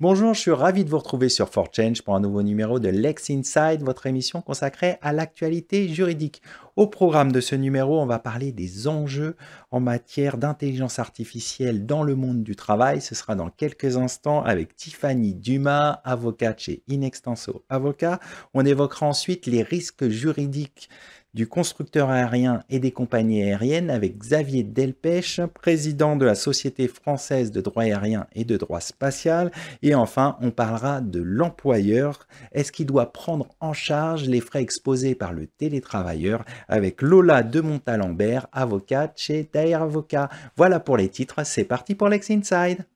Bonjour, je suis ravi de vous retrouver sur 4Change pour un nouveau numéro de Lex Inside, votre émission consacrée à l'actualité juridique. Au programme de ce numéro, on va parler des enjeux en matière d'intelligence artificielle dans le monde du travail. Ce sera dans quelques instants avec Tiffany Dumas, avocate chez Inextenso Avocat. On évoquera ensuite les risques juridiques du constructeur aérien et des compagnies aériennes avec Xavier Delpech, président de la Société française de droit aérien et de droit spatial. Et enfin, on parlera de l'employeur. Est-ce qu'il doit prendre en charge les frais exposés par le télétravailleur avec Lola de Montalembert, avocate chez Daher Avocat. Voilà pour les titres, c'est parti pour Lex Inside.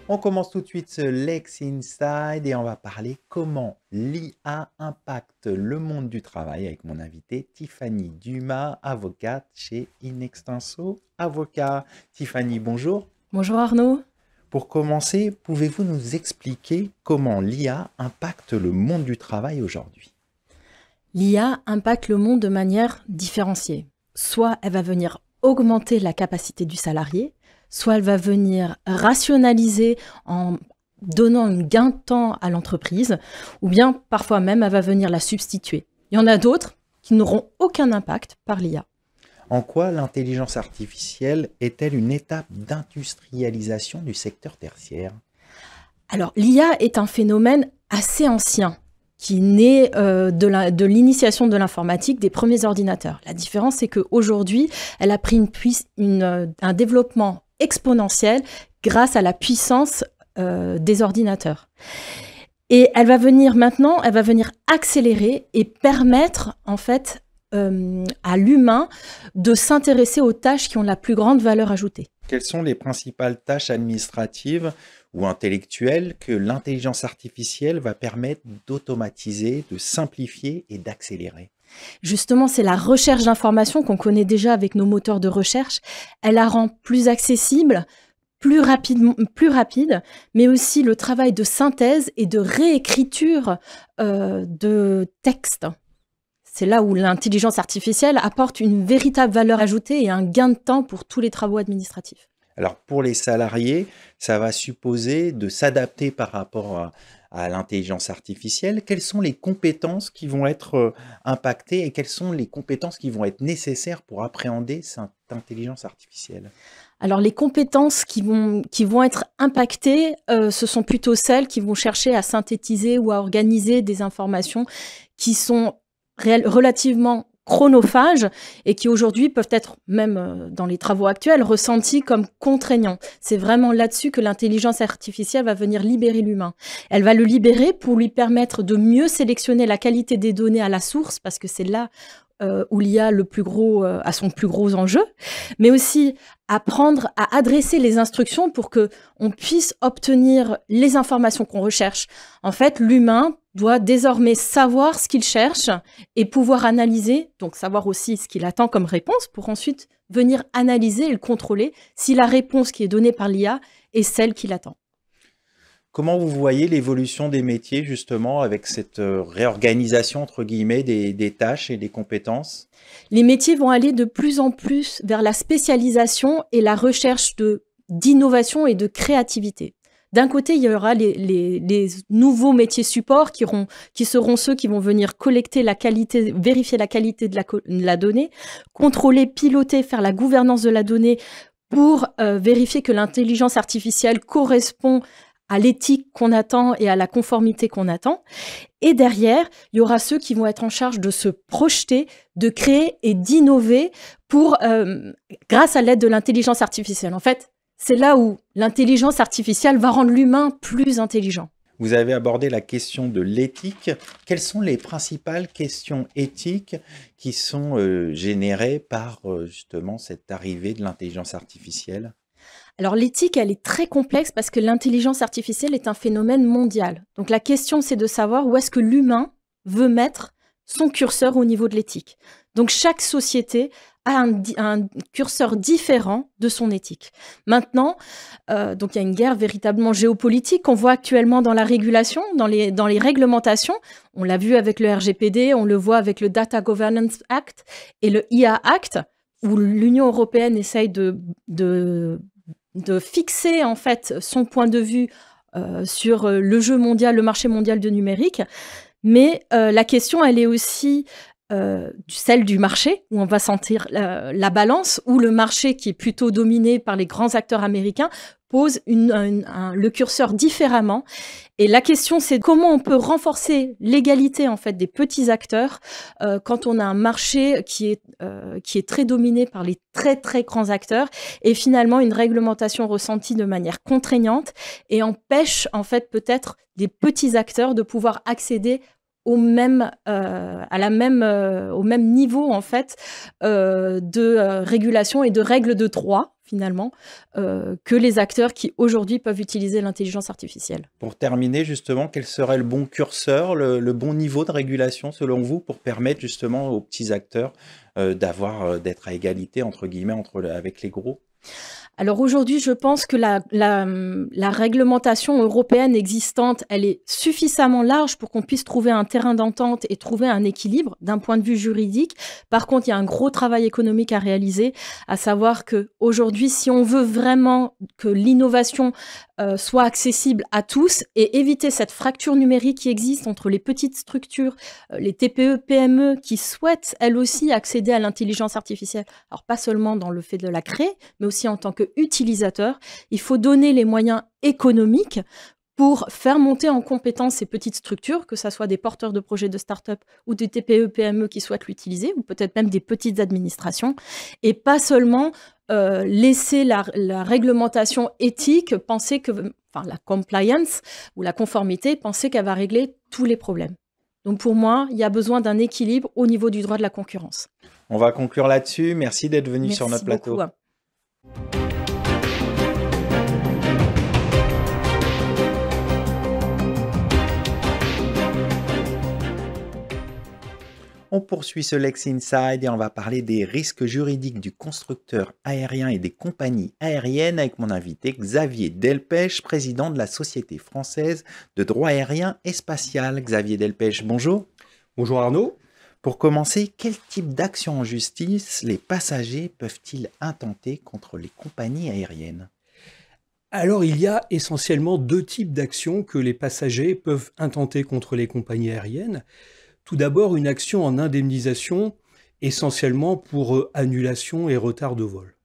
On commence tout de suite ce Lex Inside et on va parler comment l'IA impacte le monde du travail avec mon invité Tiffany Dumas, avocate chez Inextenso Avocat. Tiffany, bonjour. Bonjour Arnaud. Pour commencer, pouvez-vous nous expliquer comment l'IA impacte le monde du travail aujourd'hui? L'IA impacte le monde de manière différenciée. Soit elle va venir augmenter la capacité du salarié, soit elle va venir rationaliser en donnant un gain de temps à l'entreprise, ou bien parfois même elle va venir la substituer. Il y en a d'autres qui n'auront aucun impact par l'IA. En quoi l'intelligence artificielle est-elle une étape d'industrialisation du secteur tertiaire? Alors l'IA est un phénomène assez ancien qui naît de l'initiation de l'informatique des premiers ordinateurs. La différence, c'est qu'aujourd'hui, elle a pris un développement exponentiel grâce à la puissance des ordinateurs. Et elle va venir maintenant, elle va venir accélérer et permettre en fait à l'humain de s'intéresser aux tâches qui ont la plus grande valeur ajoutée. Quelles sont les principales tâches administratives ou intellectuelles que l'intelligence artificielle va permettre d'automatiser, de simplifier et d'accélérer? Justement, c'est la recherche d'informations qu'on connaît déjà avec nos moteurs de recherche. Elle la rend plus accessible, plus rapide, mais aussi le travail de synthèse et de réécriture de textes. C'est là où l'intelligence artificielle apporte une véritable valeur ajoutée et un gain de temps pour tous les travaux administratifs. Alors pour les salariés, ça va supposer de s'adapter par rapport à l'intelligence artificielle. Quelles sont les compétences qui vont être impactées et quelles sont les compétences qui vont être nécessaires pour appréhender cette intelligence artificielle? Alors les compétences qui vont être impactées, ce sont plutôt celles qui vont chercher à synthétiser ou à organiser des informations qui sont relativement chronophages et qui aujourd'hui peuvent être, même dans les travaux actuels, ressentis comme contraignants. C'est vraiment là-dessus que l'intelligence artificielle va venir libérer l'humain. Elle va le libérer pour lui permettre de mieux sélectionner la qualité des données à la source, parce que c'est là où l'IA a son plus gros enjeu, mais aussi apprendre à adresser les instructions pour que on puisse obtenir les informations qu'on recherche. En fait, l'humain doit désormais savoir ce qu'il cherche et pouvoir analyser, donc savoir aussi ce qu'il attend comme réponse pour ensuite venir analyser et le contrôler si la réponse qui est donnée par l'IA est celle qu'il attend. Comment vous voyez l'évolution des métiers justement avec cette réorganisation entre guillemets des tâches et des compétences? Les métiers vont aller de plus en plus vers la spécialisation et la recherche d'innovation et de créativité. D'un côté, il y aura les nouveaux métiers supports qui seront ceux qui vont venir collecter la qualité, vérifier la qualité de la donnée, contrôler, piloter, faire la gouvernance de la donnée pour vérifier que l'intelligence artificielle correspond à l'éthique qu'on attend et à la conformité qu'on attend. Et derrière, il y aura ceux qui vont être en charge de se projeter, de créer et d'innover grâce à l'aide de l'intelligence artificielle. En fait, c'est là où l'intelligence artificielle va rendre l'humain plus intelligent. Vous avez abordé la question de l'éthique. Quelles sont les principales questions éthiques qui sont générées par justement cette arrivée de l'intelligence artificielle? Alors l'éthique, elle est très complexe parce que l'intelligence artificielle est un phénomène mondial. Donc la question, c'est de savoir où est-ce que l'humain veut mettre son curseur au niveau de l'éthique. Donc chaque société a un curseur différent de son éthique. Maintenant, donc il y a une guerre véritablement géopolitique qu'on voit actuellement dans la régulation, dans les réglementations. On l'a vu avec le RGPD, on le voit avec le Data Governance Act et le IA Act, où l'Union européenne essaye de fixer en fait son point de vue sur le jeu mondial, le marché mondial du numérique. Mais la question, elle est aussi celle du marché, où on va sentir la balance, où le marché, qui est plutôt dominé par les grands acteurs américains, pose le curseur différemment. Et la question, c'est comment on peut renforcer l'égalité en fait des petits acteurs quand on a un marché qui est très dominé par les très très grands acteurs, et finalement une réglementation ressentie de manière contraignante et empêche en fait peut-être des petits acteurs de pouvoir accéder au même niveau en fait de régulation et de règles de droit finalement que les acteurs qui aujourd'hui peuvent utiliser l'intelligence artificielle. Pour terminer justement, quel serait le bon curseur, le bon niveau de régulation selon vous pour permettre justement aux petits acteurs d'être à égalité entre guillemets avec les gros? Alors aujourd'hui, je pense que la réglementation européenne existante, elle est suffisamment large pour qu'on puisse trouver un terrain d'entente et trouver un équilibre d'un point de vue juridique. Par contre, il y a un gros travail économique à réaliser, à savoir que aujourd'hui, si on veut vraiment que l'innovation soit accessible à tous et éviter cette fracture numérique qui existe entre les petites structures, les TPE, PME qui souhaitent elles aussi accéder à l'intelligence artificielle. Alors pas seulement dans le fait de la créer, mais aussi en tant qu'utilisateur. Il faut donner les moyens économiques pour faire monter en compétence ces petites structures, que ce soit des porteurs de projets de start-up ou des TPE, PME qui souhaitent l'utiliser, ou peut-être même des petites administrations, et pas seulement laisser la réglementation éthique, penser que, enfin la compliance ou la conformité, penser qu'elle va régler tous les problèmes. Donc pour moi, il y a besoin d'un équilibre au niveau du droit de la concurrence. On va conclure là-dessus. Merci d'être venu sur notre plateau. Merci beaucoup. On poursuit ce Lex Inside et on va parler des risques juridiques du constructeur aérien et des compagnies aériennes avec mon invité Xavier Delpech, président de la Société française de droit aérien et spatial. Xavier Delpech, bonjour. Bonjour Arnaud. Pour commencer, quel type d'action en justice les passagers peuvent-ils intenter contre les compagnies aériennes ? Alors, il y a essentiellement deux types d'actions que les passagers peuvent intenter contre les compagnies aériennes. Tout d'abord, une action en indemnisation, essentiellement pour annulation et retard de vol.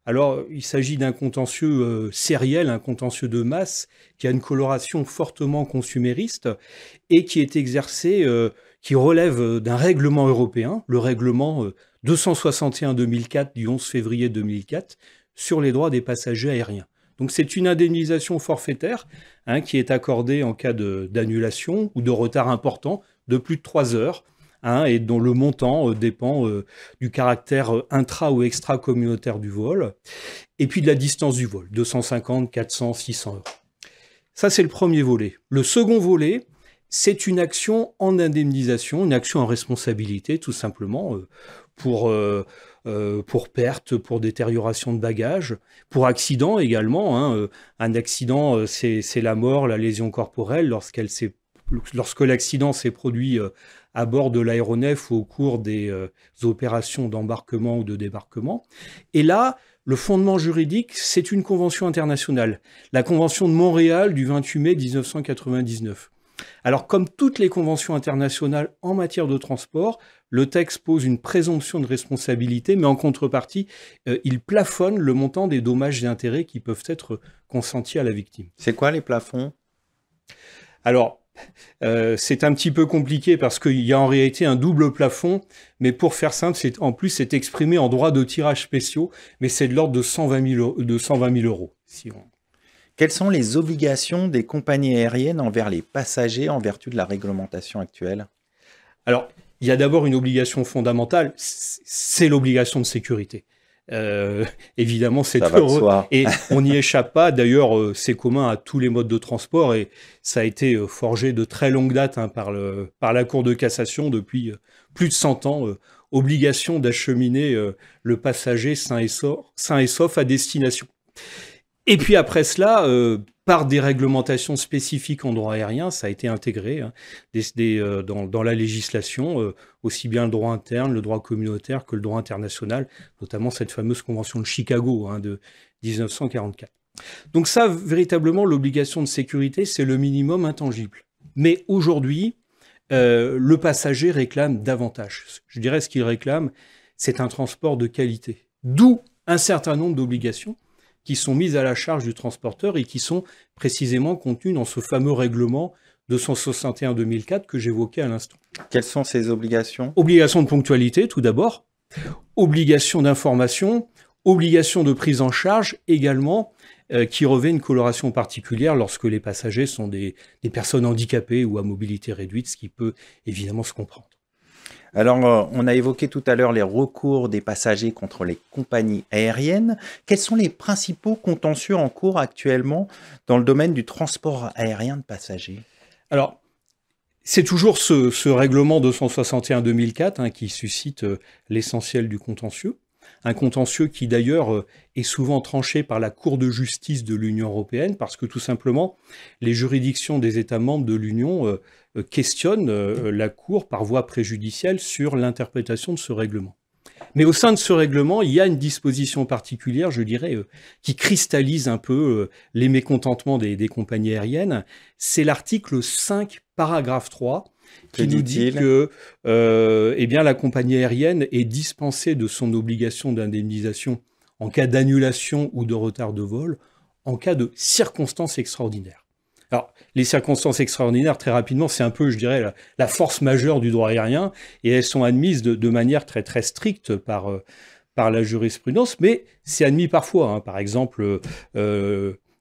Alors, il s'agit d'un contentieux sériel, un contentieux de masse, qui a une coloration fortement consumériste et qui est exercé, qui relève d'un règlement européen, le règlement 261/2004 du 11 février 2004, sur les droits des passagers aériens. Donc c'est une indemnisation forfaitaire qui est accordée en cas d'annulation ou de retard important de plus de 3 heures et dont le montant dépend du caractère intra- ou extra-communautaire du vol et puis de la distance du vol, 250, 400, 600 euros. Ça, c'est le premier volet. Le second volet, c'est une action en indemnisation, une action en responsabilité, tout simplement, pour perte, pour détérioration de bagages, pour accident également. Un accident, c'est la mort, la lésion corporelle lorsque l'accident s'est produit à bord de l'aéronef ou au cours des opérations d'embarquement ou de débarquement. Et là, le fondement juridique, c'est une convention internationale, la Convention de Montréal du 28 mai 1999. Alors, comme toutes les conventions internationales en matière de transport, le texte pose une présomption de responsabilité, mais en contrepartie, il plafonne le montant des dommages et intérêts qui peuvent être consentis à la victime. C'est quoi les plafonds ? Alors, c'est un petit peu compliqué parce qu'il y a en réalité un double plafond, mais pour faire simple, c'est exprimé en droits de tirage spéciaux, mais c'est de l'ordre de 120 000 euros. Quelles sont les obligations des compagnies aériennes envers les passagers en vertu de la réglementation actuelle ? Alors, il y a d'abord une obligation fondamentale, c'est l'obligation de sécurité. Évidemment, c'est Ça va de heureux. soi. Et on n'y échappe pas. D'ailleurs, c'est commun à tous les modes de transport et ça a été forgé de très longue date par la Cour de cassation depuis plus de 100 ans. Obligation d'acheminer le passager sain et sauf à destination. Et puis après cela, par des réglementations spécifiques en droit aérien, ça a été intégré dans la législation, aussi bien le droit interne, le droit communautaire que le droit international, notamment cette fameuse convention de Chicago de 1944. Donc ça, véritablement, l'obligation de sécurité, c'est le minimum intangible. Mais aujourd'hui, le passager réclame davantage. Je dirais ce qu'il réclame, c'est un transport de qualité. D'où un certain nombre d'obligations qui sont mises à la charge du transporteur et qui sont précisément contenues dans ce fameux règlement 261/2004 que j'évoquais à l'instant. Quelles sont ces obligations? Obligation de ponctualité, tout d'abord. Obligation d'information. Obligation de prise en charge également, qui revêt une coloration particulière lorsque les passagers sont des personnes handicapées ou à mobilité réduite, ce qui peut évidemment se comprendre. Alors, on a évoqué tout à l'heure les recours des passagers contre les compagnies aériennes. Quels sont les principaux contentieux en cours actuellement dans le domaine du transport aérien de passagers? Alors, c'est toujours ce règlement 261/2004 qui suscite l'essentiel du contentieux. Un contentieux qui d'ailleurs est souvent tranché par la Cour de justice de l'Union européenne parce que tout simplement les juridictions des États membres de l'Union questionnent la Cour par voie préjudicielle sur l'interprétation de ce règlement. Mais au sein de ce règlement, il y a une disposition particulière, je dirais, qui cristallise un peu les mécontentements des compagnies aériennes. C'est l'article 5, paragraphe 3, qui nous dit que la compagnie aérienne est dispensée de son obligation d'indemnisation en cas d'annulation ou de retard de vol, en cas de circonstances extraordinaires. Alors, les circonstances extraordinaires, très rapidement, c'est un peu, je dirais, la force majeure du droit aérien, et elles sont admises de manière très très stricte par la jurisprudence, mais c'est admis parfois. Par exemple,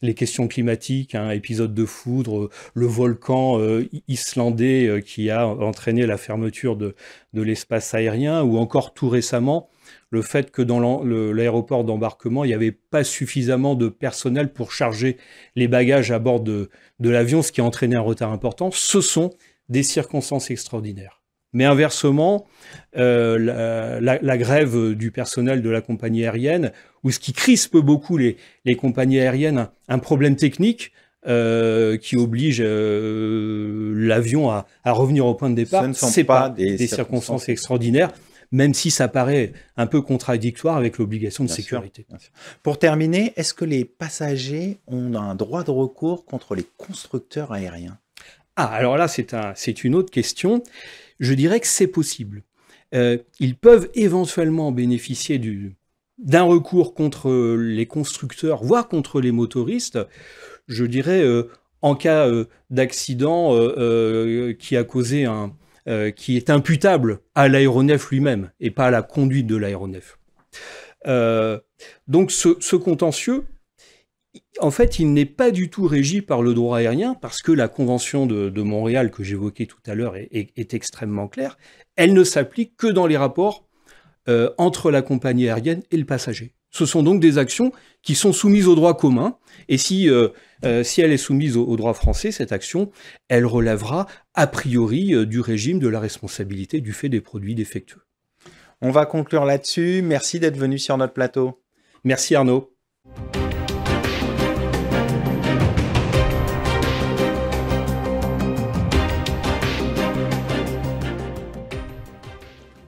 les questions climatiques, épisode de foudre, le volcan islandais qui a entraîné la fermeture de l'espace aérien, ou encore tout récemment, le fait que dans l'aéroport d'embarquement, il n'y avait pas suffisamment de personnel pour charger les bagages à bord de l'avion, ce qui a entraîné un retard important. Ce sont des circonstances extraordinaires. Mais inversement, la grève du personnel de la compagnie aérienne, ou ce qui crispe beaucoup les compagnies aériennes, un problème technique qui oblige l'avion à revenir au point de départ, ce n'est pas des circonstances extraordinaires, même si ça paraît un peu contradictoire avec l'obligation de sécurité. Bien sûr. Pour terminer, est-ce que les passagers ont un droit de recours contre les constructeurs aériens? Alors là, c'est une autre question. Je dirais que c'est possible. Ils peuvent éventuellement bénéficier d'un recours contre les constructeurs, voire contre les motoristes, je dirais, en cas d'accident qui a causé qui est imputable à l'aéronef lui-même et pas à la conduite de l'aéronef. Donc ce contentieux, en fait, il n'est pas du tout régi par le droit aérien parce que la Convention de Montréal que j'évoquais tout à l'heure est extrêmement claire. Elle ne s'applique que dans les rapports entre la compagnie aérienne et le passager. Ce sont donc des actions qui sont soumises au droit commun. Et si elle est soumise au droit français, cette action, elle relèvera a priori du régime de la responsabilité du fait des produits défectueux. On va conclure là-dessus. Merci d'être venu sur notre plateau. Merci Arnaud.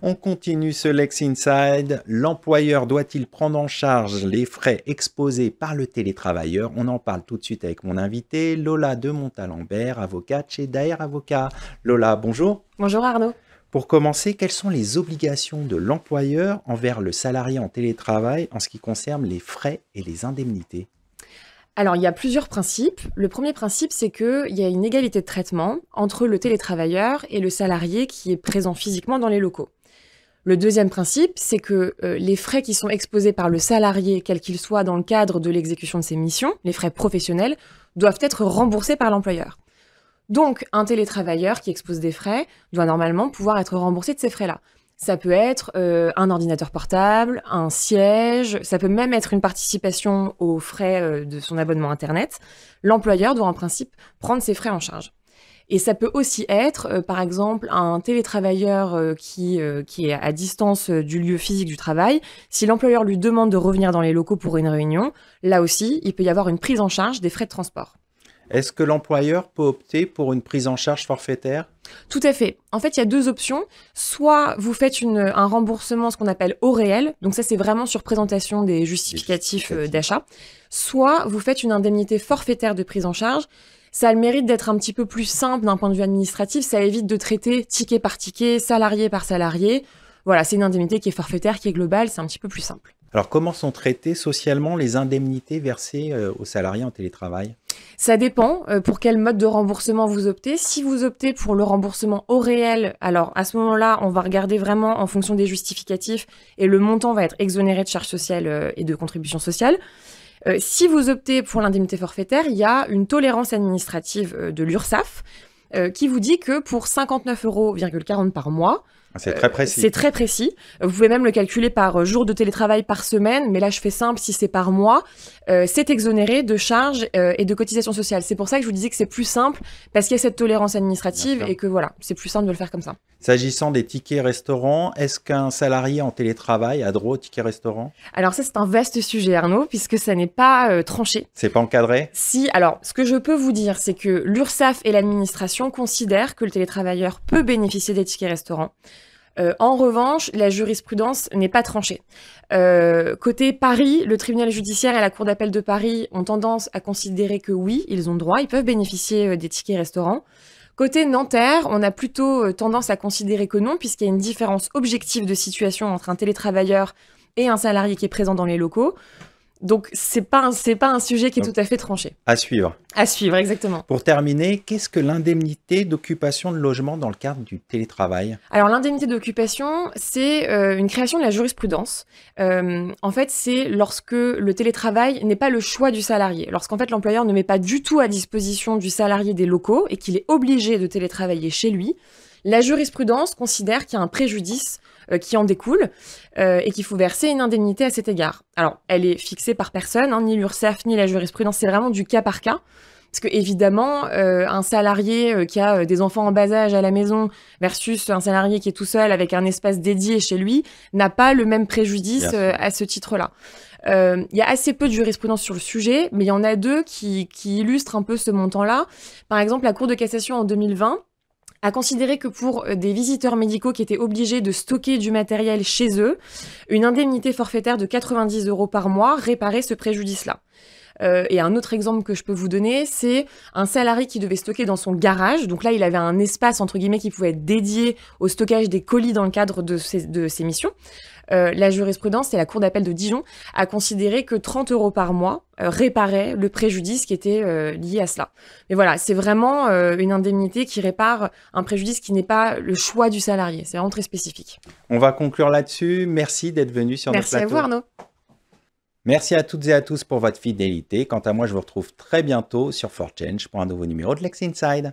On continue ce Lex Inside. L'employeur doit-il prendre en charge les frais exposés par le télétravailleur? On en parle tout de suite avec mon invité, Lola de Montalembert, avocate chez Daher Avocat. Lola, bonjour. Bonjour Arnaud. Pour commencer, quelles sont les obligations de l'employeur envers le salarié en télétravail en ce qui concerne les frais et les indemnités? Alors, il y a plusieurs principes. Le premier principe, c'est qu'il y a une égalité de traitement entre le télétravailleur et le salarié qui est présent physiquement dans les locaux. Le deuxième principe, c'est que les frais qui sont exposés par le salarié, quel qu'il soit dans le cadre de l'exécution de ses missions, les frais professionnels, doivent être remboursés par l'employeur. Donc, un télétravailleur qui expose des frais doit normalement pouvoir être remboursé de ces frais-là. Ça peut être un ordinateur portable, un siège, ça peut même être une participation aux frais de son abonnement Internet. L'employeur doit en principe prendre ses frais en charge. Et ça peut aussi être, par exemple, un télétravailleur qui est à distance du lieu physique du travail. Si l'employeur lui demande de revenir dans les locaux pour une réunion, là aussi, il peut y avoir une prise en charge des frais de transport. Est-ce que l'employeur peut opter pour une prise en charge forfaitaire? Tout à fait. En fait, il y a deux options. Soit vous faites un remboursement, ce qu'on appelle au réel. Donc ça, c'est vraiment sur présentation des justificatifs d'achat. Soit vous faites une indemnité forfaitaire de prise en charge. Ça a le mérite d'être un petit peu plus simple d'un point de vue administratif. Ça évite de traiter ticket par ticket, salarié par salarié. Voilà, c'est une indemnité qui est forfaitaire, qui est globale. C'est un petit peu plus simple. Alors, comment sont traitées socialement les indemnités versées aux salariés en télétravail? Ça dépend pour quel mode de remboursement vous optez. Si vous optez pour le remboursement au réel, alors à ce moment-là, on va regarder vraiment en fonction des justificatifs et le montant va être exonéré de charges sociales et de contributions sociales. Si vous optez pour l'indemnité forfaitaire, il y a une tolérance administrative de l'URSSAF qui vous dit que pour 59,40 € par mois, c'est très précis. C'est très précis. Vous pouvez même le calculer par jour de télétravail par semaine, mais là je fais simple, si c'est par mois, c'est exonéré de charges et de cotisations sociales. C'est pour ça que je vous disais que c'est plus simple, parce qu'il y a cette tolérance administrative et que voilà, c'est plus simple de le faire comme ça. S'agissant des tickets restaurants, est-ce qu'un salarié en télétravail a droit aux tickets restaurants? Alors ça, c'est un vaste sujet, Arnaud, puisque ça n'est pas tranché. C'est pas encadré? Si, alors, ce que je peux vous dire, c'est que l'URSSAF et l'administration considèrent que le télétravailleur peut bénéficier des tickets restaurants. En revanche, la jurisprudence n'est pas tranchée. Côté Paris, le tribunal judiciaire et la cour d'appel de Paris ont tendance à considérer que oui, ils ont droit, ils peuvent bénéficier des tickets restaurants. Côté Nanterre, on a plutôt tendance à considérer que non, puisqu'il y a une différence objective de situation entre un télétravailleur et un salarié qui est présent dans les locaux. Donc, c'est pas un sujet qui est tout à fait tranché. À suivre. À suivre, exactement. Pour terminer, qu'est-ce que l'indemnité d'occupation de logement dans le cadre du télétravail? Alors, l'indemnité d'occupation, c'est une création de la jurisprudence. En fait, c'est lorsque le télétravail n'est pas le choix du salarié. Lorsqu'en fait, l'employeur ne met pas du tout à disposition du salarié des locaux et qu'il est obligé de télétravailler chez lui, la jurisprudence considère qu'il y a un préjudice qui en découle et qu'il faut verser une indemnité à cet égard. Alors, elle est fixée par personne, ni l'URSSAF ni la jurisprudence, c'est vraiment du cas par cas. Parce que évidemment, un salarié qui a des enfants en bas âge à la maison versus un salarié qui est tout seul avec un espace dédié chez lui n'a pas le même préjudice à ce titre-là. Il y a assez peu de jurisprudence sur le sujet, mais il y en a deux qui illustrent un peu ce montant-là. Par exemple, la Cour de cassation en 2020 a considéré que pour des visiteurs médicaux qui étaient obligés de stocker du matériel chez eux, une indemnité forfaitaire de 90 € par mois réparait ce préjudice-là. Et un autre exemple que je peux vous donner, c'est un salarié qui devait stocker dans son garage. Donc là, il avait un espace, entre guillemets, qui pouvait être dédié au stockage des colis dans le cadre de ses missions. La jurisprudence, c'est la Cour d'appel de Dijon, a considéré que 30 € par mois réparait le préjudice qui était lié à cela. Mais voilà, c'est vraiment une indemnité qui répare un préjudice qui n'est pas le choix du salarié. C'est vraiment très spécifique. On va conclure là-dessus. Merci d'être venu sur notre plateau. Merci à vous, Arnaud. Merci à toutes et à tous pour votre fidélité. Quant à moi, je vous retrouve très bientôt sur 4Change pour un nouveau numéro de Lex Inside.